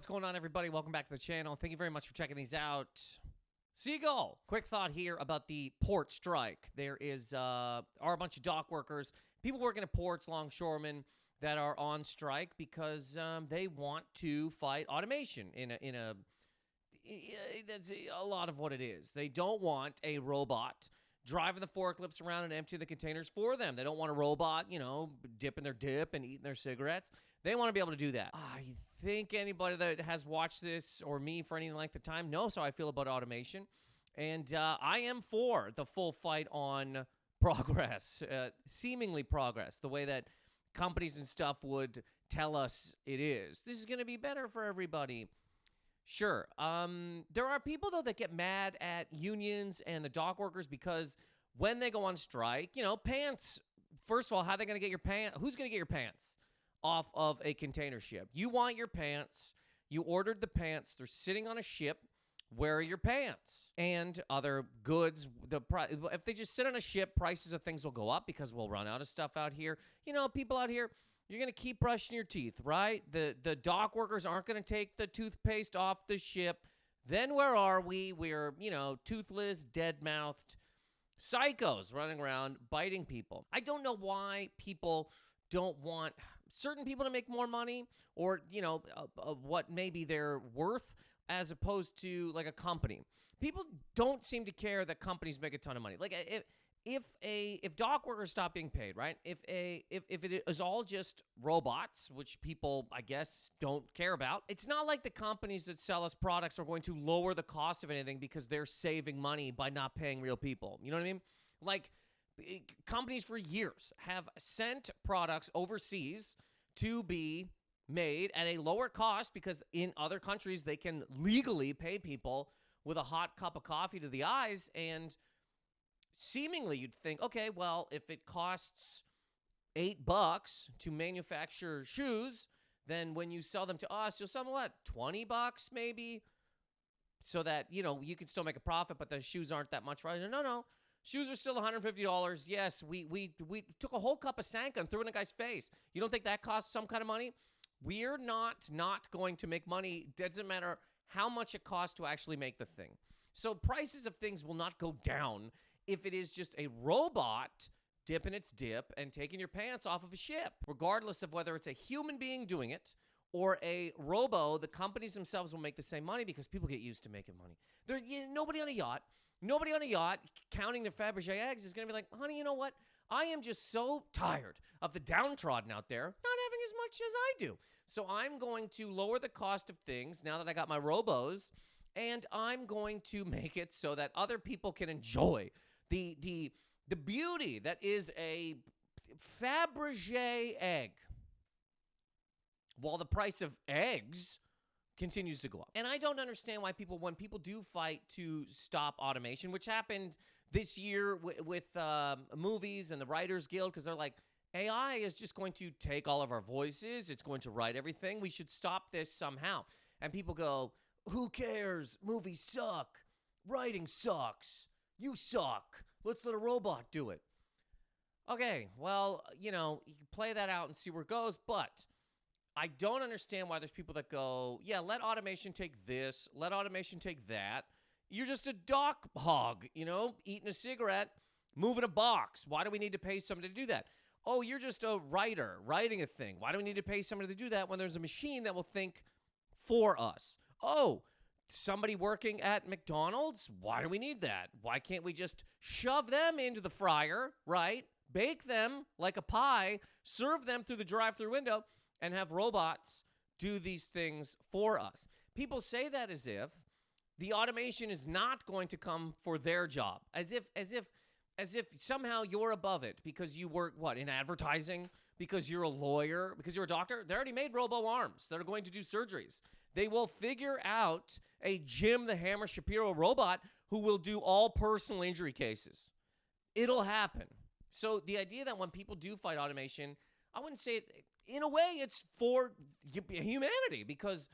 going on, everybody? Welcome back to the channel. Thank you very much for checking these out. Seagull, quick thought here about the port strike. There are a bunch of dock workers, people working at ports, longshoremen that are on strike because they want to fight automation that's a lot of what it is. They don't want a robot driving the forklifts around and emptying the containers for them. They don't want a robot, dipping their dip and eating their cigarettes. They want to be able to do that. I think anybody that has watched this or me for any length of time knows how I feel about automation. And I am for the full fight on progress, seemingly progress, the way that companies and stuff would tell us it is. This is going to be better for everybody. Sure. There are people, though, that get mad at unions and the dock workers because when they go on strike, pants. First of all, how are they going to get your pants? Who's going to get your pants off of a container ship? You want your pants. You ordered the pants. They're sitting on a ship. Where are your pants? And other goods. If they just sit on a ship, prices of things will go up because we'll run out of stuff out here. People out here, you're going to keep brushing your teeth, right? The dock workers aren't going to take the toothpaste off the ship. Then where are we? We're, toothless, dead-mouthed psychos running around biting people. I don't know why people don't want certain people to make more money or, what maybe they're worth as opposed to, like, a company. People don't seem to care that companies make a ton of money. Like, if dock workers stop being paid, right? If it is all just robots, which people, I guess, don't care about, it's not like the companies that sell us products are going to lower the cost of anything because they're saving money by not paying real people. You know what I mean? Like, companies for years have sent products overseas to be made at a lower cost because in other countries they can legally pay people with a hot cup of coffee to the eyes, and seemingly you'd think, okay, well, if it costs $8 to manufacture shoes, then when you sell them to us, you'll sell them what, $20 maybe, so that you can still make a profit, but the shoes aren't that much, right? No. Shoes are still $150. Yes, we took a whole cup of Sanka and threw it in a guy's face. You don't think that costs some kind of money? We're not going to make money. It doesn't matter how much it costs to actually make the thing. So prices of things will not go down if it is just a robot dipping its dip and taking your pants off of a ship. Regardless of whether it's a human being doing it or a robo, the companies themselves will make the same money because people get used to making money. Nobody on a yacht counting their Fabergé eggs is going to be like, honey, you know what? I am just so tired of the downtrodden out there not having as much as I do. So I'm going to lower the cost of things now that I got my robos, and I'm going to make it so that other people can enjoy the beauty that is a Fabergé egg while the price of eggs continues to go up. And I don't understand why when people do fight to stop automation, which happened this year with movies and the Writers Guild, because they're like, AI is just going to take all of our voices. It's going to write everything. We should stop this somehow. And people go, who cares? Movies suck. Writing sucks. You suck. Let's let a robot do it. Okay, well, you can play that out and see where it goes, but I don't understand why there's people that go, yeah, let automation take this, let automation take that. You're just a dock hog, eating a cigarette, moving a box. Why do we need to pay somebody to do that? Oh, you're just a writer, writing a thing. Why do we need to pay somebody to do that when there's a machine that will think for us? Oh, somebody working at McDonald's? Why do we need that? Why can't we just shove them into the fryer, right? Bake them like a pie, serve them through the drive-through window, and have robots do these things for us. People say that as if the automation is not going to come for their job, as if somehow you're above it because you work, in advertising, because you're a lawyer, because you're a doctor. They already made robo-arms that are going to do surgeries. They will figure out a Jim the Hammer Shapiro robot who will do all personal injury cases. It'll happen. So the idea that when people do fight automation, I wouldn't say it, in a way it's for humanity, because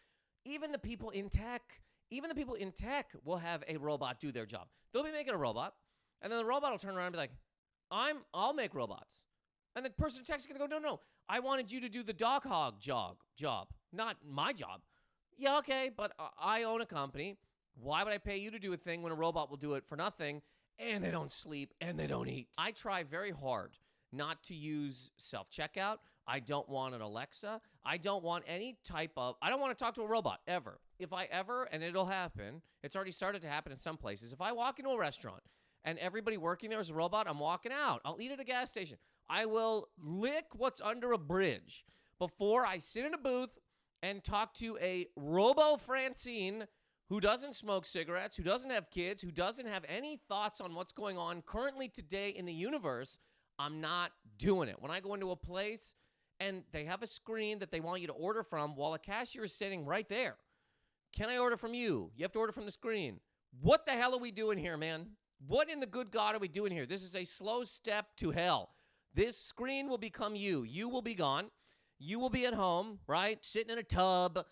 even the people in tech will have a robot do their job. They'll be making a robot, and then the robot will turn around and be like, I'll make robots. And the person in tech is going to go, no, I wanted you to do the dog hog job, not my job. Yeah, okay, but I own a company. Why would I pay you to do a thing when a robot will do it for nothing and they don't sleep and they don't eat? I try very hard not to use self-checkout. I don't want an Alexa. I don't want any type of, I don't want to talk to a robot ever. If I ever, and it'll happen, it's already started to happen in some places. If I walk into a restaurant and everybody working there is a robot, I'm walking out. I'll eat at a gas station. I will lick what's under a bridge before I sit in a booth and talk to a Robo Francine who doesn't smoke cigarettes, who doesn't have kids, who doesn't have any thoughts on what's going on currently today in the universe. I'm not doing it. When I go into a place and they have a screen that they want you to order from while a cashier is sitting right there. Can I order from you? You have to order from the screen. What the hell are we doing here, man? What in the good God are we doing here? This is a slow step to hell. This screen will become you. You will be gone. You will be at home, right? Sitting in a tub,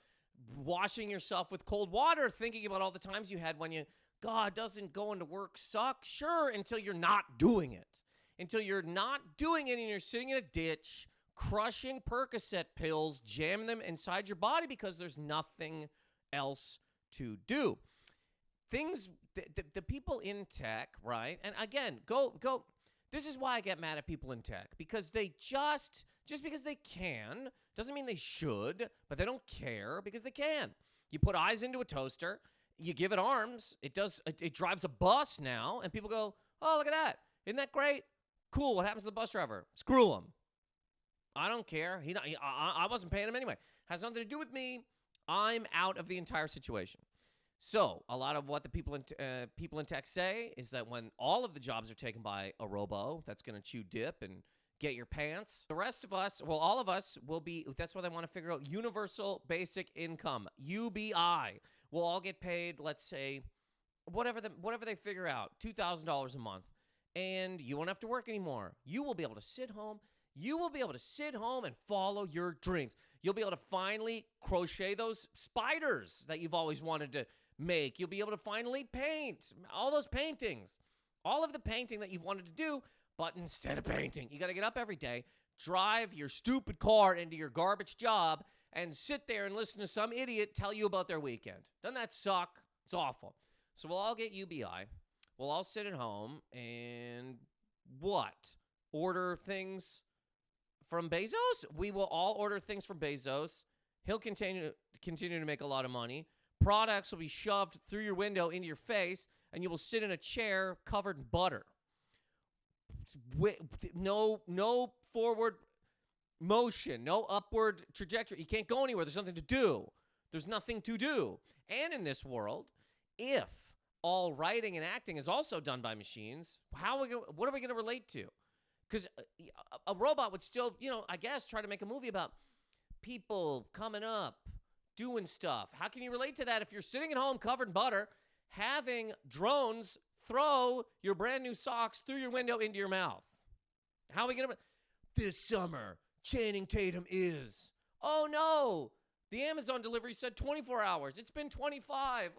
washing yourself with cold water, thinking about all the times you had when you, God, doesn't going to work suck? Sure, until you're not doing it. Until you're not doing it and you're sitting in a ditch, crushing Percocet pills, jamming them inside your body because there's nothing else to do. Things, the people in tech, right? And again, go. This is why I get mad at people in tech, because they just because they can doesn't mean they should, but they don't care because they can. You put eyes into a toaster, you give it arms, it drives a bus now, and people go, oh, look at that. Isn't that great? Cool, what happens to the bus driver? Screw him. I don't care. I wasn't paying him anyway. Has nothing to do with me. I'm out of the entire situation. So a lot of what the people in tech say is that when all of the jobs are taken by a robo that's going to chew dip and get your pants, the rest of us, well, all of us will be, that's what they want to figure out, universal basic income, UBI. We'll all get paid, let's say, whatever they figure out, $2,000 a month. And you won't have to work anymore. You will be able to sit home. You will be able to sit home and follow your dreams. You'll be able to finally crochet those spiders that you've always wanted to make. You'll be able to finally paint all those paintings, all of the painting that you've wanted to do, but instead of painting, you got to get up every day, drive your stupid car into your garbage job, and sit there and listen to some idiot tell you about their weekend. Doesn't that suck? It's awful. So we'll all get UBI. We'll all sit at home and what? Order things from Bezos? We will all order things from Bezos. He'll continue to make a lot of money. Products will be shoved through your window into your face, and you will sit in a chair covered in butter. No forward motion, no upward trajectory. You can't go anywhere. There's nothing to do. There's nothing to do. And in this world, if all writing and acting is also done by machines, what are we going to relate to? Because a robot would still, I guess, try to make a movie about people coming up, doing stuff. How can you relate to that if you're sitting at home covered in butter, having drones throw your brand new socks through your window into your mouth? How are we going to... This summer, Channing Tatum is... Oh, no. The Amazon delivery said 24 hours. It's been 25.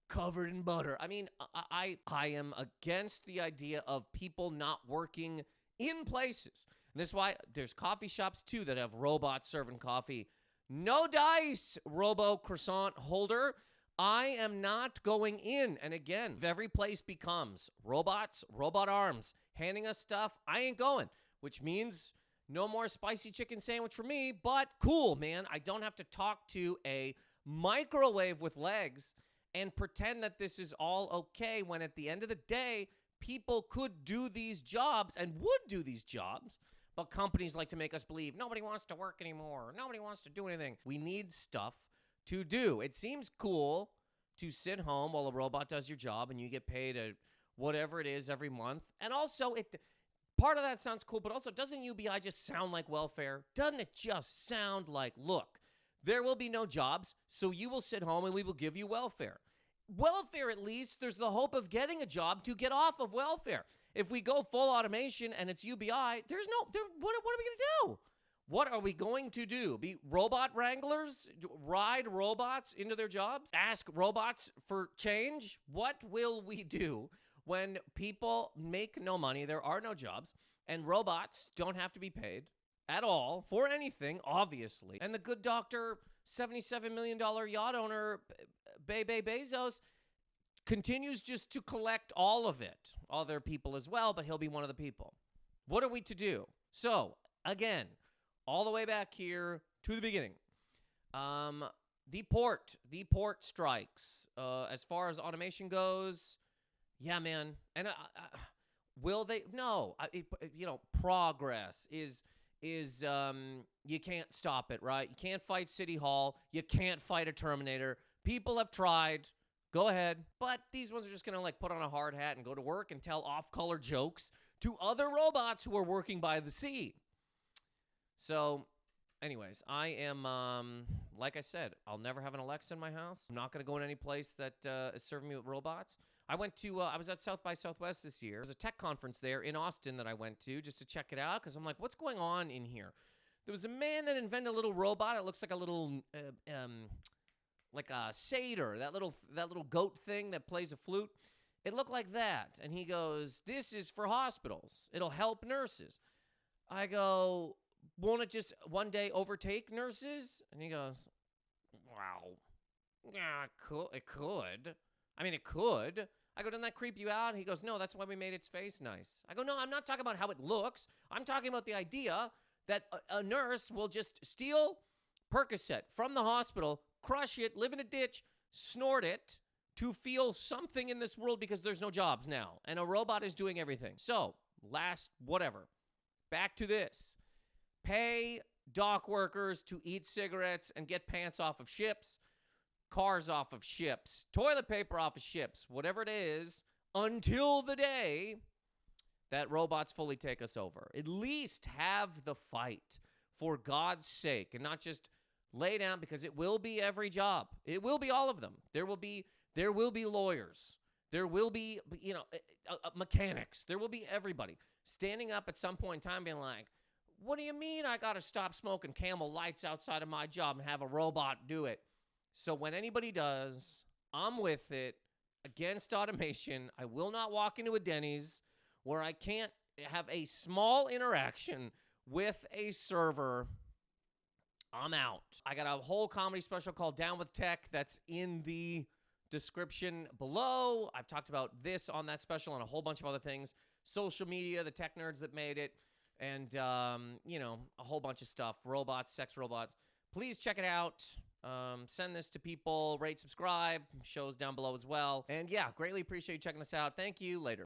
Covered in butter. I mean, I am against the idea of people not working in places. And this is why there's coffee shops, too, that have robots serving coffee. No dice, robo croissant holder. I am not going in. And again, if every place becomes robots, robot arms, handing us stuff, I ain't going. Which means no more spicy chicken sandwich for me, but cool, man. I don't have to talk to a microwave with legs and pretend that this is all okay when at the end of the day, people could do these jobs and would do these jobs, but companies like to make us believe nobody wants to work anymore. Nobody wants to do anything. We need stuff to do. It seems cool to sit home while a robot does your job and you get paid whatever it is every month. And also, part of that sounds cool, but also doesn't UBI just sound like welfare? Doesn't it just sound like, look, there will be no jobs, so you will sit home and we will give you welfare. Welfare, at least, there's the hope of getting a job to get off of welfare. If we go full automation and it's UBI, what are we going to do? What are we going to do? Be robot wranglers? Ride robots into their jobs? Ask robots for change? What will we do when people make no money, there are no jobs, and robots don't have to be paid at all for anything, obviously, and the good doctor $77 million yacht owner, Bezos, continues just to collect all of it. Other people as well, but he'll be one of the people. What are we to do? So, again, all the way back here to the beginning. The port strikes. As far as automation goes, yeah, man. And will they? No. Progress is you can't stop it, right? You can't fight City Hall. You can't fight a Terminator. People have tried. Go ahead. But these ones are just going to like put on a hard hat and go to work and tell off-color jokes to other robots who are working by the sea. So, anyways, I am, like I said, I'll never have an Alexa in my house. I'm not going to go in any place that is serving me with robots. I was at South by Southwest this year. There's a tech conference there in Austin that I went to just to check it out because I'm like, what's going on in here? There was a man that invented a little robot. It looks like a little, like a satyr, that little goat thing that plays a flute. It looked like that. And he goes, this is for hospitals. It'll help nurses. I go, won't it just one day overtake nurses? And he goes, wow. Yeah, it could. I mean, it could. I go, doesn't that creep you out? He goes, no, that's why we made its face nice. I go, no, I'm not talking about how it looks. I'm talking about the idea that a nurse will just steal Percocet from the hospital, crush it, live in a ditch, snort it to feel something in this world because there's no jobs now. And a robot is doing everything. So, back to this. Pay dock workers to eat cigarettes and get pants off of ships, cars off of ships, toilet paper off of ships, whatever it is, until the day that robots fully take us over. At least have the fight, for God's sake, and not just lay down, because it will be every job. It will be all of them. There will be lawyers. There will be, mechanics. There will be everybody standing up at some point in time being like, what do you mean I got to stop smoking Camel Lights outside of my job and have a robot do it? So when anybody does, I'm with it. Against automation. I will not walk into a Denny's where I can't have a small interaction with a server. I'm out. I got a whole comedy special called Down with Tech that's in the description below. I've talked about this on that special and a whole bunch of other things. Social media, the tech nerds that made it, and, a whole bunch of stuff. Robots, sex robots. Please check it out. Send this to people. Rate, subscribe. Shows down below as well. And, yeah, greatly appreciate you checking this out. Thank you. Later.